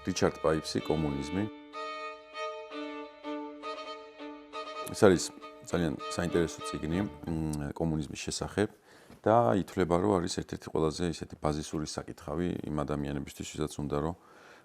რიჩარდ პაიფსი კომუნიზმი. ეს არის ძალიან საინტერესო წიგნი კომუნიზმის შესახებ და ითვლება, რომ არის ერთ-ერთი ყველაზე ისეთი ბაზისური საკითხავი იმ ადამიანებისთვის, ვისაც უნდა რომ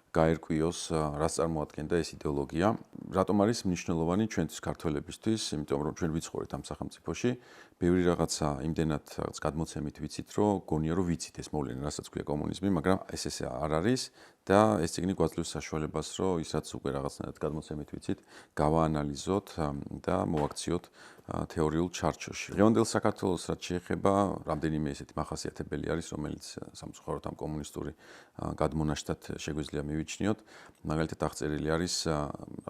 გაერკვიოს, რას წარმოადგენდა ეს იდეოლოგია. რატომ არის მნიშვნელოვანი ჩვენთვის ქართველებისთვის, იმიტომ რომ ჩვენ ვიცხოვრეთ ამ სახელმწიფოში, ბევრი რაღაცა იმდენად გადმოცემით ვიცით, რომ გონია რომ ვიცით ეს მოვლენა, რასაც ქვია კომუნიზმი, მაგრამ ეს არ არის და ეს წიგნი გვაძლევს საშუალებას, რომ ის რაც უკვე რაღაცნაირად გადმოცემით ვიცით, გავაანალიზოთ და მოვაქციოთ თეორიულ ჩარჩოში. დღევანდელ საქართველოს რაც შეეხება, რამდენიმე ესეთი მახასიათებელი არის, რომელიც სამწუხაროდ ამ კომუნისტური გადმონაშთად შეგვიძლია მივიჩნიოთ. მაგალითად აღწერილი არის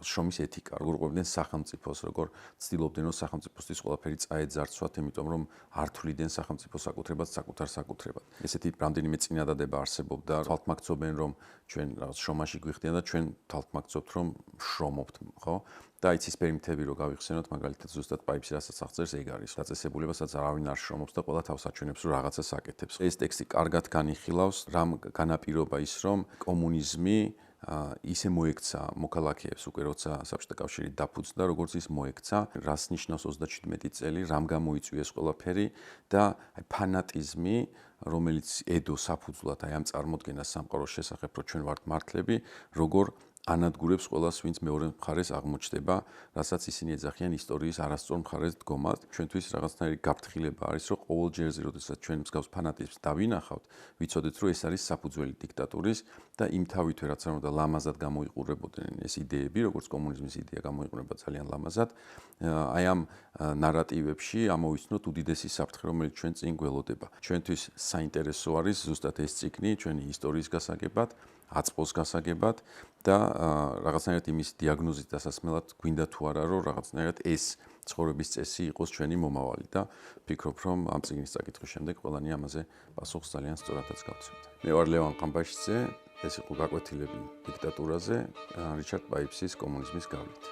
შრომის ეთიკა, როგორ ყვებდნენ სახელმწიფოს, როგორ ცდილობდნენ რომ სახელმწიფოსთვის ყველაფერი წაეძარცვათ, იმიტომ რომ არ თვლიდნენ სახელმწიფოს საკუთრებას საკუთარ საკუთრებად. ესეთი რამდენიმე წინადადება არსებობდა, თვალთმაგწობენ რომ ჩვენ რაღაც შრომაში გვიხდიან და ჩვენ თვალთმაგწობთ რომ შრომობთ, ხო? და იცის პერიმიტები რო გავიხსენოთ, მაგალითად ზუსტად პაიფსი რასაც აღწერს, ეგ არის. დაწესებულება, სადაც არავინ არ შრომობს და ყველა თავს აჩვენებს რომ რაღაცას აკეთებს. ეს ტექსტი კარგად განიხილავს, რამ განაპირობა ის, რომ კომუნიზმი ისე მოექცა მოქალაქეებს უკვე როცა საბჭოთა კავშირი დაფუძნდა, როგორც ის მოექცა, რას ნიშნავს 37 წელი, რამ გამოიწვია ეს ყველაფერი და ფანატიზმი, რომელიც ედო საფუძვლად აი ამ წარმოდგენას სამყაროს შესახებ, რომ ჩვენ ვართ მართლები, როგორ ანადგურებს ყველას, ვინც მეორე მხარეს აღმოჩნდება, რასაც ისინი ეძახიან ისტორიის არასწორ მხარეს დგომას. ჩვენთვის რაღაცნაირი გაფრთხილება არის, რომ ყოველ ჯერზე, როდესაც ჩვენ მსგავს ფანატიზმს დავინახავთ, ვიცოდეთ, რომ ეს არის საფუძველი დიქტატურის და იმთავითვე რაც არ უნდა ლამაზად გამოიყურებოდნენ ეს იდეები, როგორც კომუნიზმის იდეა გამოიყურება ძალიან ლამაზად, აი ამ ნარატივებში ამოვიცნოთ უდიდესი საფრთხე, რომელიც ჩვენ წინ გველოდება. ჩვენთვის საინტერესო არის ზუსტად ეს წიგნი, ჩვენი ისტორიის გასაგებად, აწმყოს გასაგებად და რაღაცნაირად იმის დიაგნოზის დასასმელად გვინდა თუ არა რომ რაღაცნაირად ეს ცხოვრების წესი იყოს ჩვენი მომავალი და ვფიქრობ რომ ამ წიგნის წაკითხვის შემდეგ ყველანი ამაზე პასუხს ძალიან სწორადაც გავცემთ. მე ვარ ლევან ყამბაშიძე, ეს იყო გაკვეთილები დიქტატურაზე რიჩარდ პაიფსის კომუნიზმის გავლით.